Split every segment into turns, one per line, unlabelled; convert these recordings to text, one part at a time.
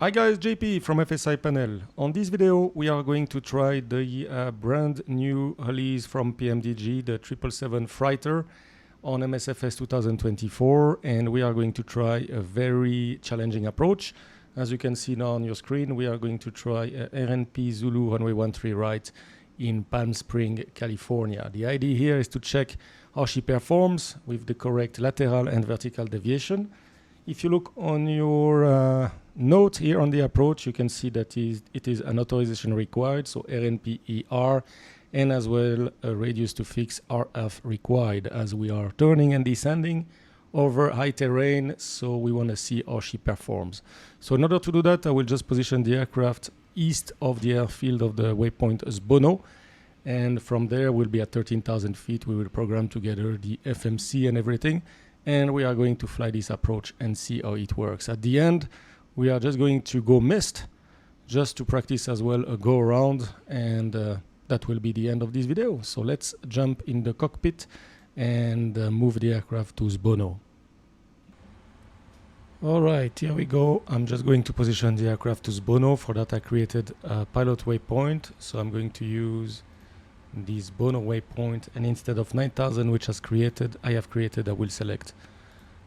Hi guys, JP from FSiPanel. On this video, we are going to try the brand new release from PMDG, the 777 Fighter on MSFS 2024, and we are going to try a very challenging approach. As you can see now on your screen, we are going to try RNP Zulu runway 13 right in Palm Springs, California. The idea here is to check how she performs with the correct lateral and vertical deviation. If you look on your note here on the approach, you can see that it is an authorization required, so RNP-AR, and as well a radius to fix RF required, as we are turning and descending over high terrain, so we want to see how she performs. So in order to do that, I will just position the aircraft east of the airfield of the waypoint Zbono, and from there we'll be at 13,000 feet. We will program together the FMC and everything, and we are going to fly this approach and see how it works. At the end, we are just going to go missed, just to practice as well a go around, and that will be the end of this video. So let's jump in the cockpit and move the aircraft to Zbono. All right, here we go. I'm just going to position the aircraft to Zbono. For that, I created a pilot waypoint. So I'm going to use this Zbono waypoint, and instead of 9,000, which I have created, I will select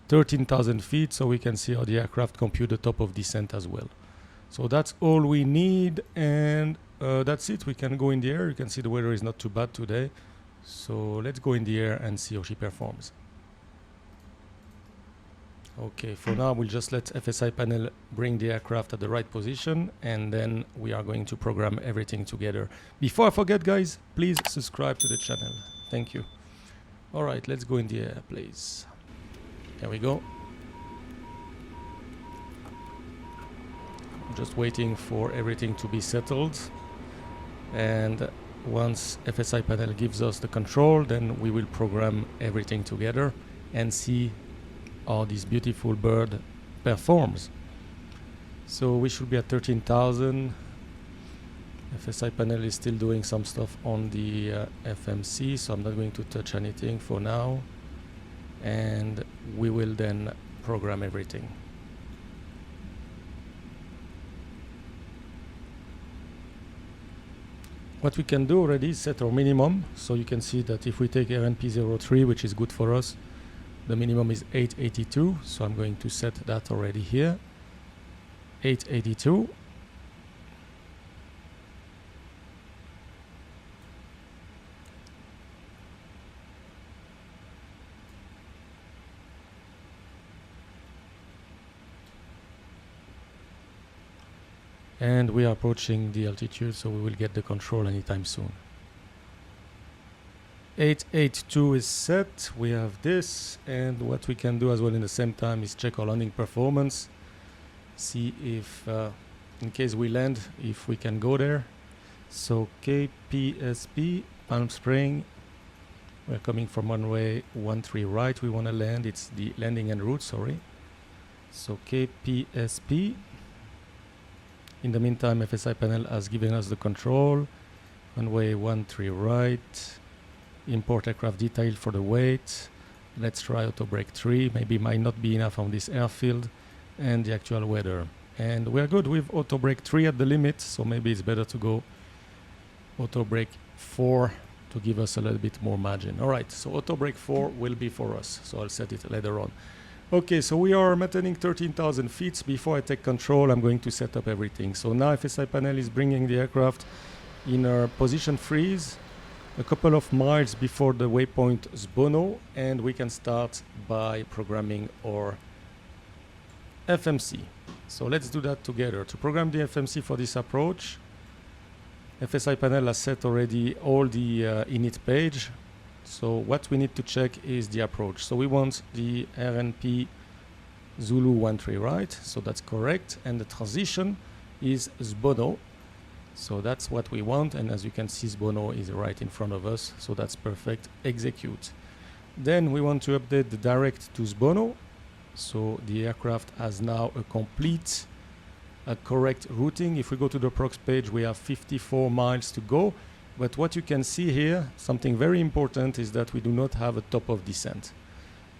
13,000 feet, so we can see how the aircraft compute the top of descent as well. So that's all we need, and that's it. We can go in the air. You can see the weather is not too bad today. So let's go in the air and see how she performs. Okay, for now we'll just let FSiPanel bring the aircraft at the right position, and then we are going to program everything together. Before I forget, guys, please subscribe to the channel. Thank you. All right, let's go in the air, please. Here we go. I'm just waiting for everything to be settled, and once FSiPanel gives us the control, then we will program everything together and see how this beautiful bird performs. So we should be at 13,000. FSiPanel is still doing some stuff on the FMC, so I'm not going to touch anything for now, and we will then program everything. What we can do already is set our minimum, so you can see that if we take RNP 03, which is good for us, the minimum is 882, so I'm going to set that already here, 882. And we are approaching the altitude, so we will get the control anytime soon. 882 is set. We have this, and what we can do as well in the same time is check our landing performance, see if in case we land, if we can go there. So KPSP Palm Springs, we're coming from runway 13 right, we want to land. It's the landing en route, sorry. So KPSP. In the meantime, FSiPanel has given us the control. Runway 13 right. Import aircraft detail for the weight. Let's try auto brake 3. Maybe might not be enough on this airfield, and the actual weather. And we're good with auto brake 3 at the limit, so maybe it's better to go auto brake 4 to give us a little bit more margin. All right, so auto brake 4 will be for us, so I'll set it later on. Okay, so we are maintaining 13,000 feet. Before I take control, I'm going to set up everything. So now FSiPanel is bringing the aircraft in our position freeze, a couple of miles before the waypoint Zbono, and we can start by programming our FMC. So let's do that together. To program the FMC for this approach, FSiPanel has set already all the init page. So what we need to check is the approach. So we want the RNP Zulu 13 right, so that's correct, and the transition is Zbono. So that's what we want, and as you can see, Zbono is right in front of us, so that's perfect. Execute. Then we want to update the direct to Zbono, so the aircraft has now a complete, correct routing. If we go to the prox page, we have 54 miles to go, but what you can see here, something very important, is that we do not have a top of descent.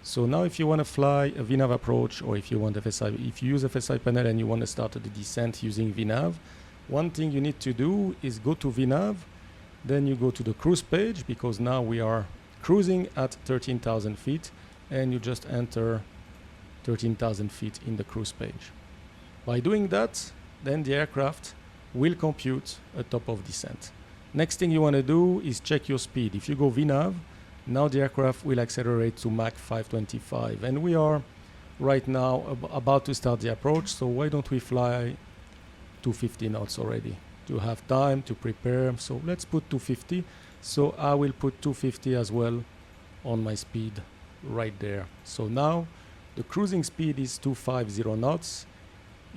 So now if you want to fly a VNAV approach, or if you want if you use FSiPanel and you want to start the descent using VNAV, one thing you need to do is go to VNAV, then you go to the cruise page, because now we are cruising at 13,000 feet, and you just enter 13,000 feet in the cruise page. By doing that, then the aircraft will compute a top of descent. Next thing you want to do is check your speed. If you go VNAV, now the aircraft will accelerate to Mach 525, and we are right now about to start the approach, so why don't we fly 250 knots already to have time to prepare. So let's put 250. So I will put 250 as well on my speed right there. So now the cruising speed is 250 knots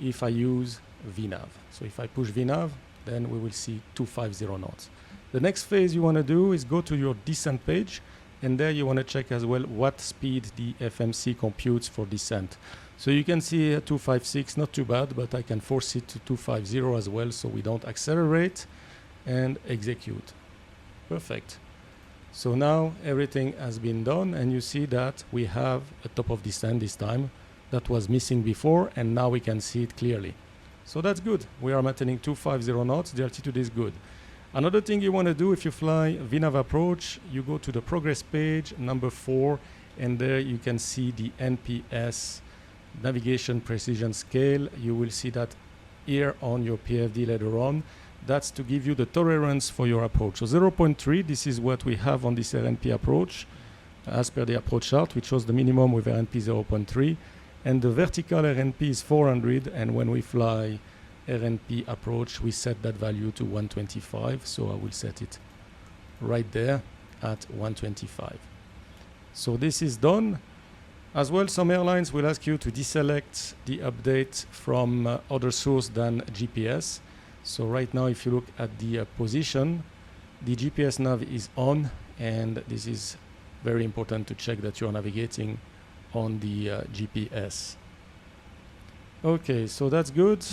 if I use VNAV. So if I push VNAV, then we will see 250 knots. The next phase you want to do is go to your descent page, and there you want to check as well what speed the FMC computes for descent. So you can see here 256, not too bad, but I can force it to 250 as well, so we don't accelerate, and execute. Perfect. So now everything has been done, and you see that we have a top of descent this time that was missing before, and now we can see it clearly. So that's good. We are maintaining 250 knots. The altitude is good. Another thing you want to do if you fly VNAV approach, you go to the progress page, number 4, and there you can see the NPS navigation precision scale. You will see that here on your PFD later on. That's to give you the tolerance for your approach. So 0.3, this is what we have on this RNP approach, as per the approach chart, which shows the minimum with RNP 0.3. And the vertical RNP is 400, and when we fly RNP approach, we set that value to 125. So I will set it right there at 125. So this is done. As well, some airlines will ask you to deselect the update from other source than GPS. So right now, if you look at the position, the GPS nav is on, and this is very important to check that you're navigating on the GPS. Okay, so that's good.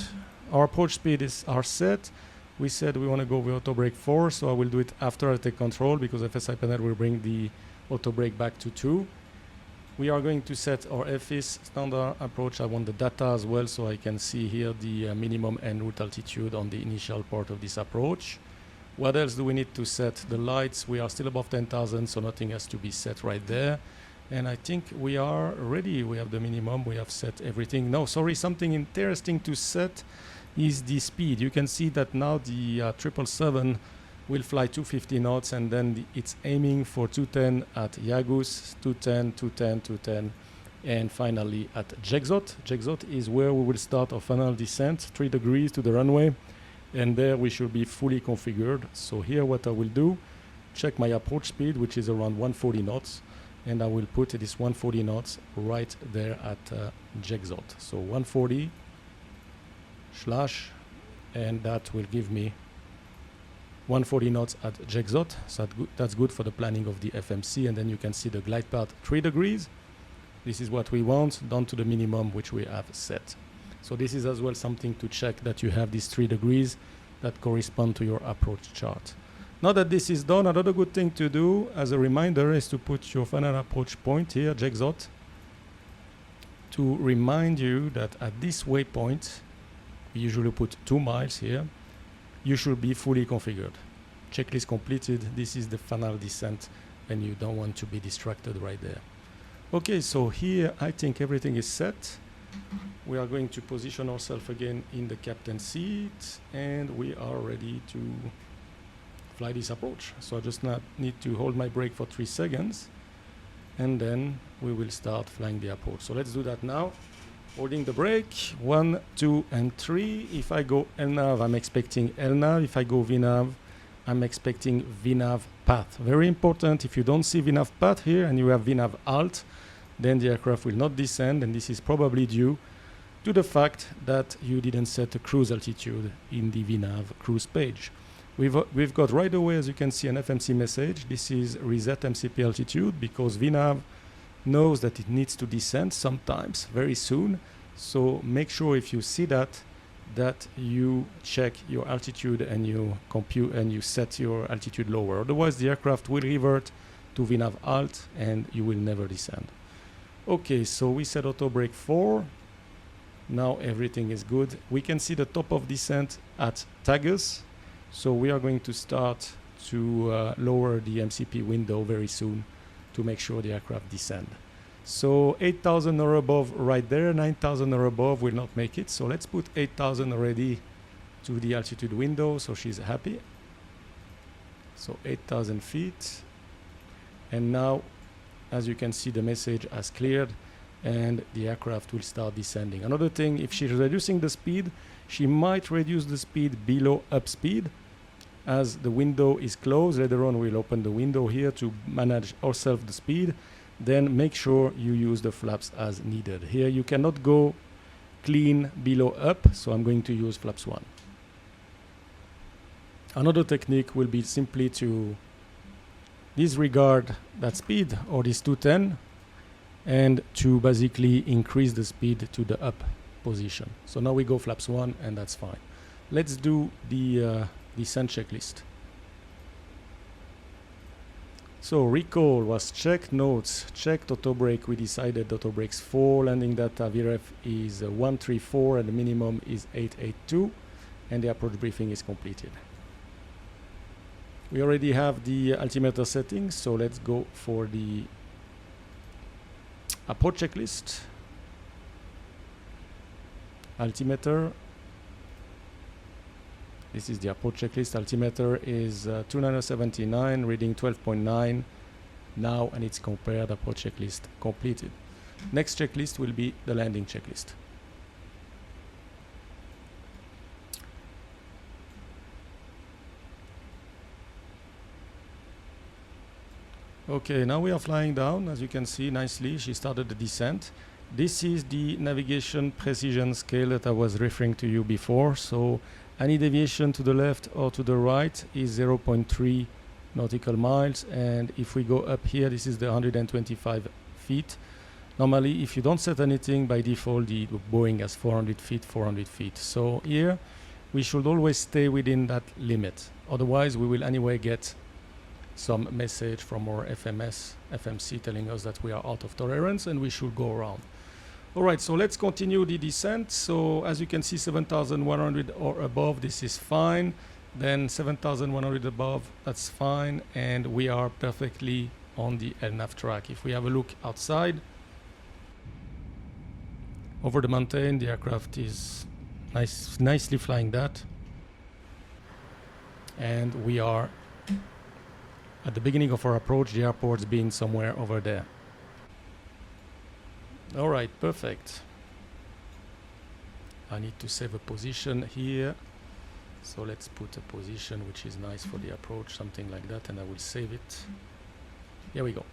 Our approach speed are set. We said we want to go with auto brake 4, so I will do it after I take control, because FSiPanel will bring the auto brake back to 2. We are going to set our FIS standard approach. I want the data as well, so I can see here the minimum en route altitude on the initial part of this approach. What else do we need to set? The lights, we are still above 10,000, so nothing has to be set right there. And I think we are ready. We have the minimum, we have set everything. No, sorry, something interesting to set is the speed. You can see that now the 777 will fly 250 knots, and then it's aiming for 210 at Yagus, 210, 210, 210, and finally at Jexot. Jexot is where we will start our final descent, 3 degrees to the runway, and there we should be fully configured. So here what I will do, check my approach speed, which is around 140 knots, and I will put this 140 knots right there at Jexot. So 140 slash, and that will give me 140 knots at Jexot. So that's good for the planning of the FMC, and then you can see the glide path 3 degrees. This is what we want, down to the minimum which we have set. So this is as well something to check, that you have these 3 degrees that correspond to your approach chart. Now that this is done, another good thing to do as a reminder is to put your final approach point here, Jexot, to remind you that at this waypoint, we usually put 2 miles here, you should be fully configured. Checklist completed. This is the final descent, and you don't want to be distracted right there. Okay, so here I think everything is set. We are going to position ourselves again in the captain seat, and we are ready to fly this approach. So I just need to hold my brake for 3 seconds, and then we will start flying the approach. So let's do that now. Holding the brake, 1, 2, and 3. If I go LNAV, I'm expecting LNAV. If I go VNAV, I'm expecting VNAV path. Very important, if you don't see VNAV path here and you have VNAV alt, then the aircraft will not descend, and this is probably due to the fact that you didn't set a cruise altitude in the VNAV cruise page. We've got right away, as you can see, an FMC message. This is reset MCP altitude, because VNAV knows that it needs to descend sometimes very soon. So make sure if you see that you check your altitude and you compute and you set your altitude lower. Otherwise the aircraft will revert to VNAV alt and you will never descend. Okay, so we set auto brake 4. Now everything is good. We can see the top of descent at Tagus. So we are going to start to lower the MCP window very soon to make sure the aircraft descend. So 8,000 or above right there, 9,000 or above will not make it. So let's put 8,000 already to the altitude window so she's happy. So 8,000 feet. And now, as you can see, the message has cleared and the aircraft will start descending. Another thing, if she's reducing the speed, she might reduce the speed below up speed. As the window is closed, later on we'll open the window here to manage ourselves the speed. Then make sure you use the flaps as needed. Here you cannot go clean below up, so I'm going to use flaps 1. Another technique will be simply to disregard that speed or this 210 and to basically increase the speed to the up position. So now we go flaps 1 and that's fine. Let's do the descent checklist. So recall was checked, notes checked, auto brake we decided auto brakes 4, landing data VREF is 134 and the minimum is 882 and the approach briefing is completed. We already have the altimeter settings, so let's go for the approach checklist. Altimeter. This is the approach checklist. Altimeter is 2979, reading 12.9 now, and it's compared. Approach checklist completed. Next checklist will be the landing checklist. Okay, now we are flying down. As you can see nicely, she started the descent. This is the navigation precision scale that I was referring to you before. So any deviation to the left or to the right is 0.3 nautical miles. And if we go up here, this is the 125 feet. Normally, if you don't set anything, by default, the Boeing has 400 feet, 400 feet. So here, we should always stay within that limit. Otherwise, we will anyway get some message from our FMC telling us that we are out of tolerance and we should go around. All right, so let's continue the descent. So as you can see, 7,100 or above, this is fine. Then 7,100 above, that's fine. And we are perfectly on the LNAV track. If we have a look outside, over the mountain, the aircraft is nicely flying that. And we are at the beginning of our approach, the airport's being somewhere over there. All right, perfect. I need to save a position here. So let's put a position which is nice for the approach, something like that, and I will save it. Here we go.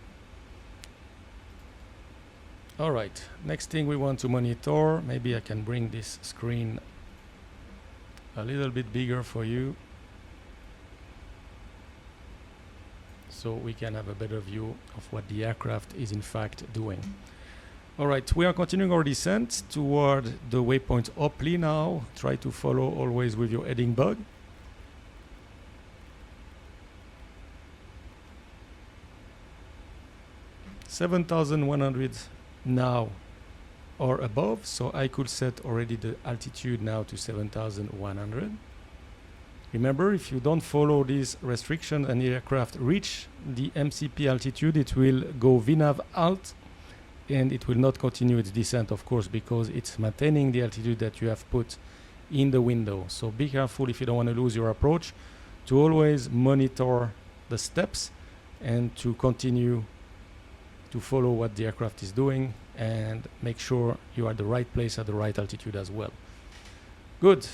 All right, next thing we want to monitor. Maybe I can bring this screen a little bit bigger for you, so we can have a better view of what the aircraft is in fact doing. All right, we are continuing our descent toward the waypoint Opley now. Try to follow always with your heading bug. (7,100) now or above, so I could set already the altitude now to 7,100. Remember, if you don't follow these restrictions and the aircraft reach the MCP altitude, it will go VNAV alt and it will not continue its descent, of course, because it's maintaining the altitude that you have put in the window. So be careful if you don't want to lose your approach, to always monitor the steps and to continue to follow what the aircraft is doing and make sure you are at the right place at the right altitude as well. Good.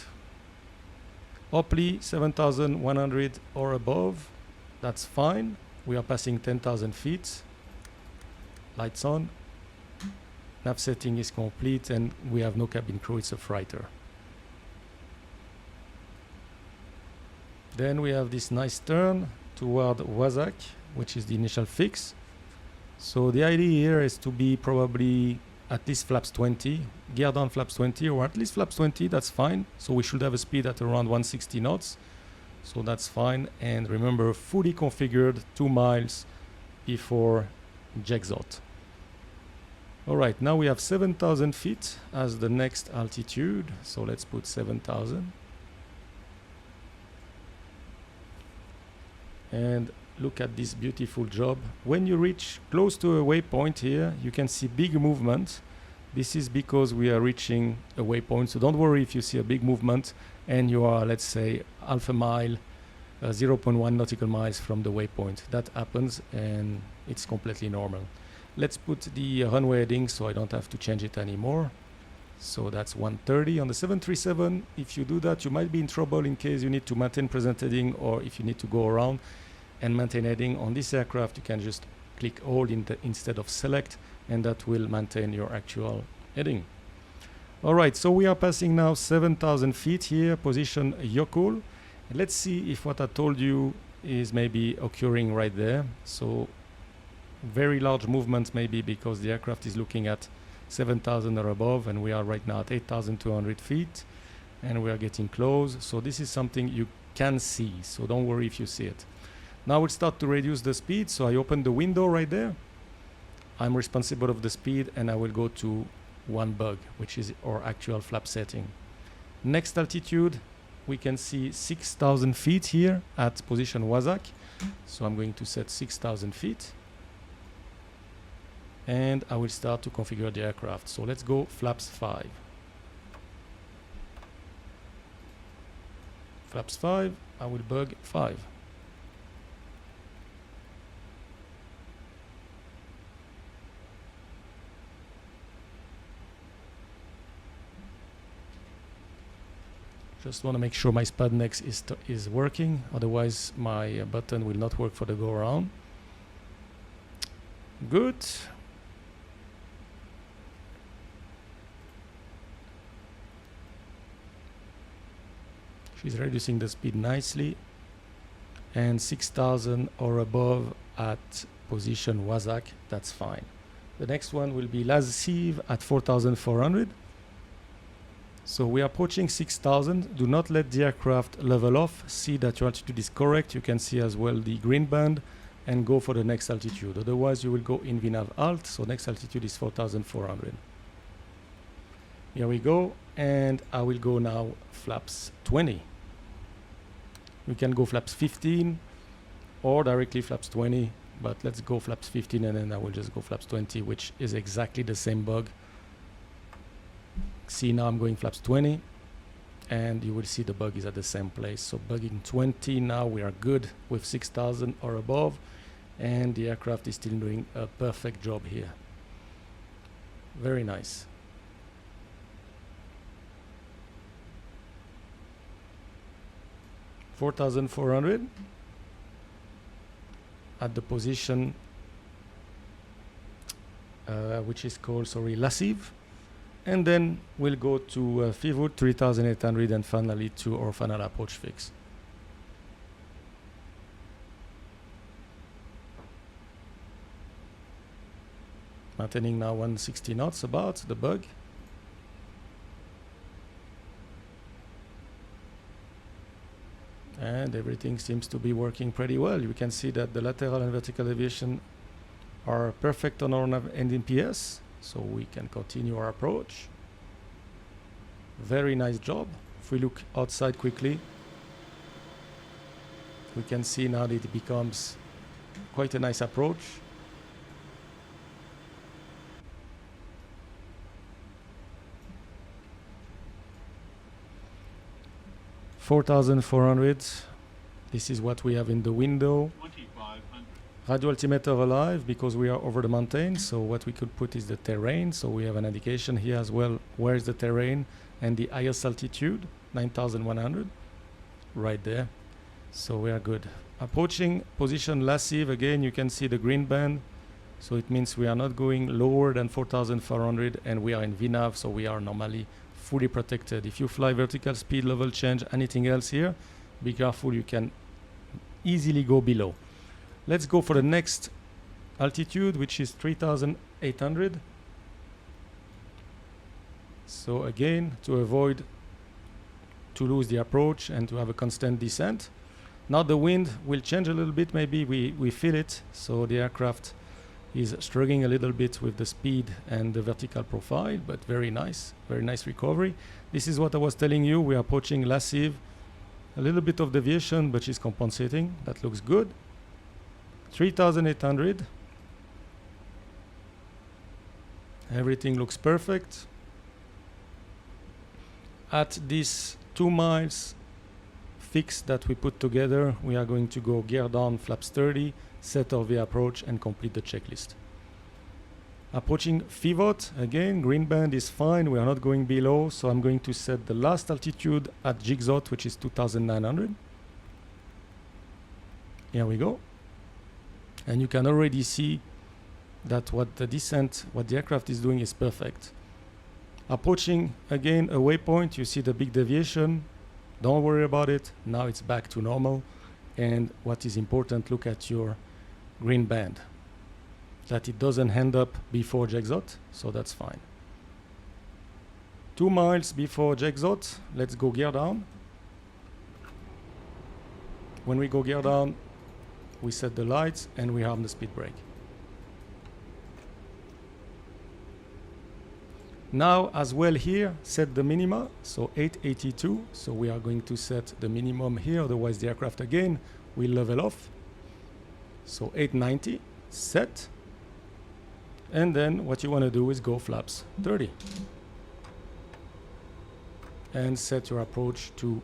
Opley 7,100 or above, that's fine. We are passing 10,000 feet. Lights on. Nav setting is complete and we have no cabin crew, it's a freighter. Then we have this nice turn toward Wazak, which is the initial fix. So the idea here is to be probably at least flaps 20, gear down flaps 20, or at least flaps 20, that's fine. So we should have a speed at around 160 knots. So that's fine. And remember, fully configured 2 miles before Jexot. All right, now we have 7,000 feet as the next altitude. So let's put 7,000. And look at this beautiful job. When you reach close to a waypoint here, you can see big movement. This is because we are reaching a waypoint. So don't worry if you see a big movement and you are, let's say, half a mile, 0.1 nautical miles from the waypoint. That happens and it's completely normal. Let's put the runway heading so I don't have to change it anymore. So that's 130 on the 737. If you do that, you might be in trouble in case you need to maintain present heading, or if you need to go around and maintain heading. On this aircraft, you can just click hold instead of select, and that will maintain your actual heading. All right, so we are passing now 7,000 feet here, position Yokul. And let's see if what I told you is maybe occurring right there. So very large movements maybe because the aircraft is looking at 7,000 or above, and we are right now at 8,200 feet, and we are getting close. So this is something you can see, so don't worry if you see it. Now we'll start to reduce the speed. So I open the window right there. I'm responsible of the speed, and I will go to 1 bug, which is our actual flap setting. Next altitude, we can see 6,000 feet here at position Wazak. So I'm going to set 6,000 feet. And I will start to configure the aircraft. So let's go flaps 5. Flaps 5, I will bug 5. Just want to make sure my Spadnex is working, otherwise my button will not work for the go around. Good. She's reducing the speed nicely, and 6,000 or above at position Wazak, that's fine. The next one will be Laziv at 4,400. So we are approaching 6,000. Do not let the aircraft level off. See that your altitude is correct. You can see as well the green band, and go for the next altitude. Otherwise you will go in VNAV alt. So next altitude is 4,400. Here we go, and I will go now flaps 20. We can go flaps 15 or directly flaps 20, but let's go flaps 15, and then I will just go flaps 20, which is exactly the same bug. See, now I'm going flaps 20, and you will see the bug is at the same place. So bugging 20, now we are good with 6,000 or above, and the aircraft is still doing a perfect job here. Very nice. $4,400 at the position which is called, Laziv, and then we'll go to Fivut 3,800, and finally to our final approach fix. Maintaining now 160 knots about the bug. And everything seems to be working pretty well. You can see that the lateral and vertical deviation are perfect on our nav and NPS, so we can continue our approach. Very nice job. If we look outside quickly, we can see now that it becomes quite a nice approach. $4,400. This is what we have in the window.
2,500.
Radio altimeter alive because we are over the mountain. So what we could put is the terrain. So we have an indication here as well. Where is the terrain and the highest altitude? 9,100. Right there. So we are good. Approaching position Laziv, again you can see the green band. So it means we are not going lower than 4,400, and we are in VNAV, so we are normally fully protected. If you fly vertical speed, level change, anything else here, be careful, you can easily go below. Let's go for the next altitude, which is 3,800. So again, to avoid to lose the approach and to have a constant descent. Now the wind will change a little bit, maybe we feel it, so the aircraft He's struggling a little bit with the speed and the vertical profile, but very nice recovery. This is what I was telling you. We are approaching lascive, a little bit of deviation, but she's compensating. That looks good. 3,800. Everything looks perfect. At this 2 miles fix that we put together, we are going to go gear down, flaps 30, set of the approach, and complete the checklist. Approaching pivot, again, green band is fine. We are not going below, so I'm going to set the last altitude at Jigsaw, which is 2,900. Here we go. And you can already see that what the aircraft is doing is perfect. Approaching again a waypoint, you see the big deviation. Don't worry about it. Now it's back to normal. And what is important, look at your green band, that it doesn't end up before Jigsaw, so that's fine. 2 miles before Jigsaw, let's go gear down. When we go gear down, we set the lights and we arm the speed brake. Now as well here, set the minima, so 882, so we are going to set the minimum here, otherwise the aircraft again will level off. So 890, set, and then what you want to do is go flaps 30. And set your approach to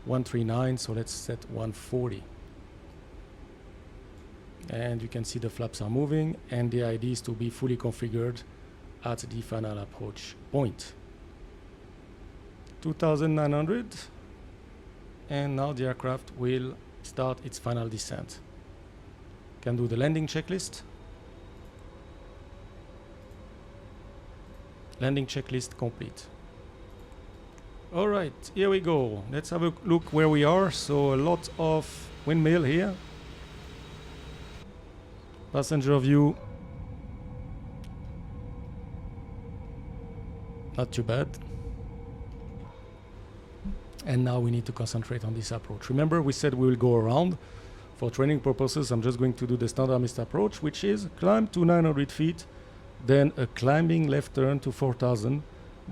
139, so let's set 140. And you can see the flaps are moving, and the idea is to be fully configured at the final approach point. 2,900, and now the aircraft will start its final descent. Can do the landing checklist. Landing checklist complete. All right, here we go. Let's have a look where we are. So a lot of windmill here. Passenger view. Not too bad. And now we need to concentrate on this approach. Remember, we said we will go around. For training purposes, I'm just going to do the standard missed approach, which is climb to 900 feet, then a climbing left turn to 4,000,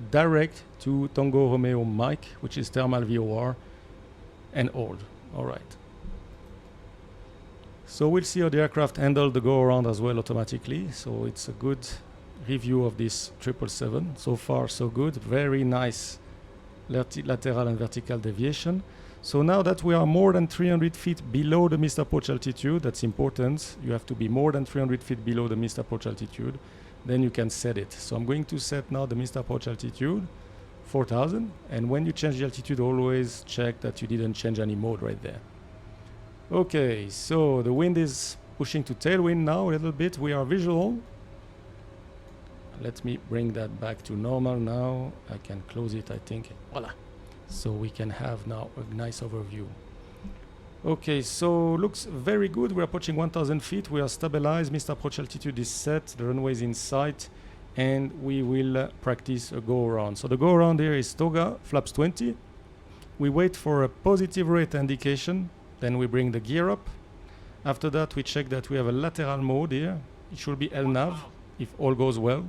direct to Tango Romeo Mike, which is thermal VOR, and hold. All right. So we'll see how the aircraft handle the go around as well automatically. So it's a good review of this 777. So far, so good. Very nice lateral and vertical deviation. So now that we are more than 300 feet below the missed approach altitude, that's important. You have to be more than 300 feet below the missed approach altitude. Then you can set it. So I'm going to set now the missed approach altitude, 4,000. And when you change the altitude, always check that you didn't change any mode right there. Okay, so the wind is pushing to tailwind now a little bit. We are visual. Let me bring that back to normal now. I can close it, I think. Voila. So we can have now a nice overview. Okay, so looks very good. We're approaching 1,000 feet. We are stabilized. Missed approach altitude is set. The runway is in sight. And we will practice a go around. So the go around here is Toga, flaps 20. We wait for a positive rate indication. Then we bring the gear up. After that, we check that we have a lateral mode here. It should be LNAV if all goes well.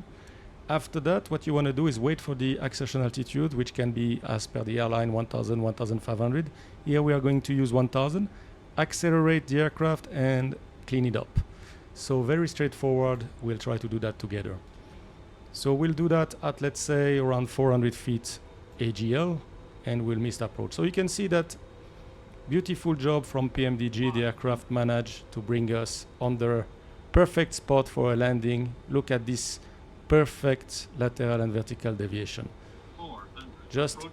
After that, what you want to do is wait for the acceleration altitude, which can be, as per the airline, 1,000, 1,500. Here we are going to use 1,000. Accelerate the aircraft and clean it up. So very straightforward. We'll try to do that together. So we'll do that at, let's say, around 400 feet AGL, and we'll miss the approach. So you can see that beautiful job from PMDG. The aircraft managed to bring us on the perfect spot for a landing. Look at this perfect lateral and vertical deviation. Just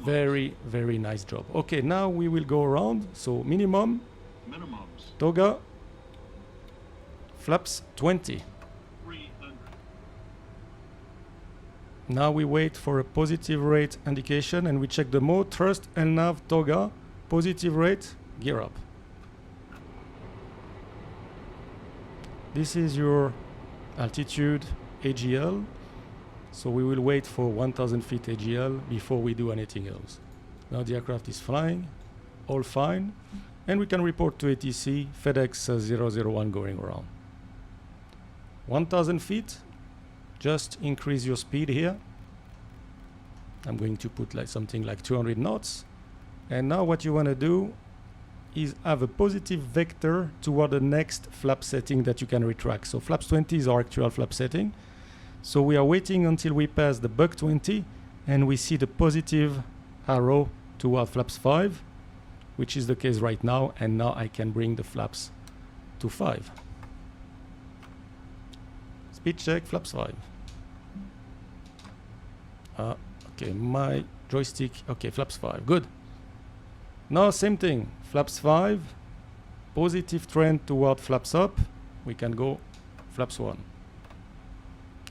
very, very nice job. Okay, now we will go around. So minimums. Toga, flaps 20.
300.
Now we wait for a positive rate indication and we check the mode. Thrust, LNAV, Toga, positive rate, gear up. This is your altitude AGL. So we will wait for 1,000 feet AGL before we do anything else. Now the aircraft is flying, all fine, and we can report to ATC FedEx 001 going around. 1000 feet, just increase your speed here. I'm going to put like something like 200 knots. And now what you want to do is have a positive vector toward the next flap setting that you can retract. So flaps 20 is our actual flap setting. So we are waiting until we pass the buck 20 and we see the positive arrow toward flaps 5, which is the case right now. And now I can bring the flaps to 5. Speed check, flaps 5. Okay, my joystick, okay, flaps 5, good. Now same thing, flaps 5, positive trend toward flaps up, we can go flaps 1.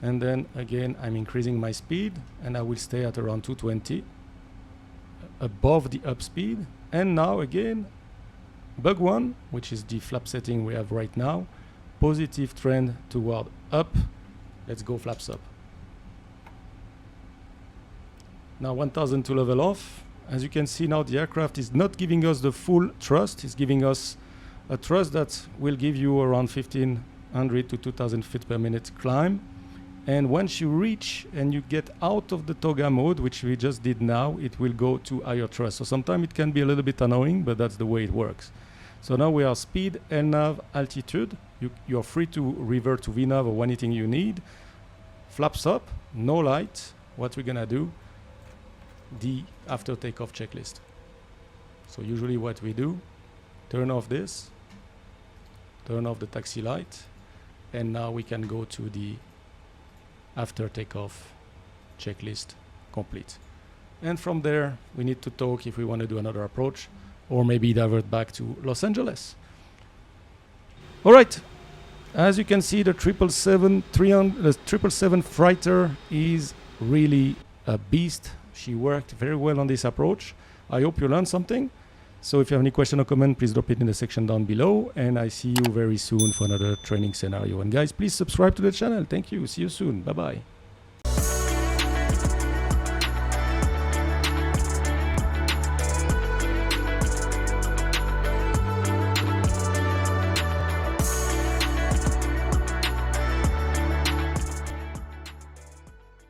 And then again, I'm increasing my speed and I will stay at around 220, above the up speed. And now again, bug 1, which is the flap setting we have right now, positive trend toward up, let's go flaps up. Now 1000 to level off. As you can see now, the aircraft is not giving us the full thrust. It's giving us a thrust that will give you around 1500 to 2000 feet per minute climb. And once you reach and you get out of the toga mode, which we just did now, it will go to higher thrust. So sometimes it can be a little bit annoying, but that's the way it works. So now we are speed, LNAV, altitude. You're free to revert to VNAV or anything you need. Flaps up, no light. What we're gonna do? The after takeoff checklist. So usually what we do, turn off this, turn off the taxi light, and now we can go to the after takeoff checklist complete. And from there, we need to talk if we want to do another approach or maybe divert back to Los Angeles. All right, as you can see, the 777 Fighter is really a beast. She worked very well on this approach. I hope you learned something. So if you have any question or comment, please drop it in the section down below. And I see you very soon for another training scenario. And guys, please subscribe to the channel. Thank you. See you soon. Bye-bye.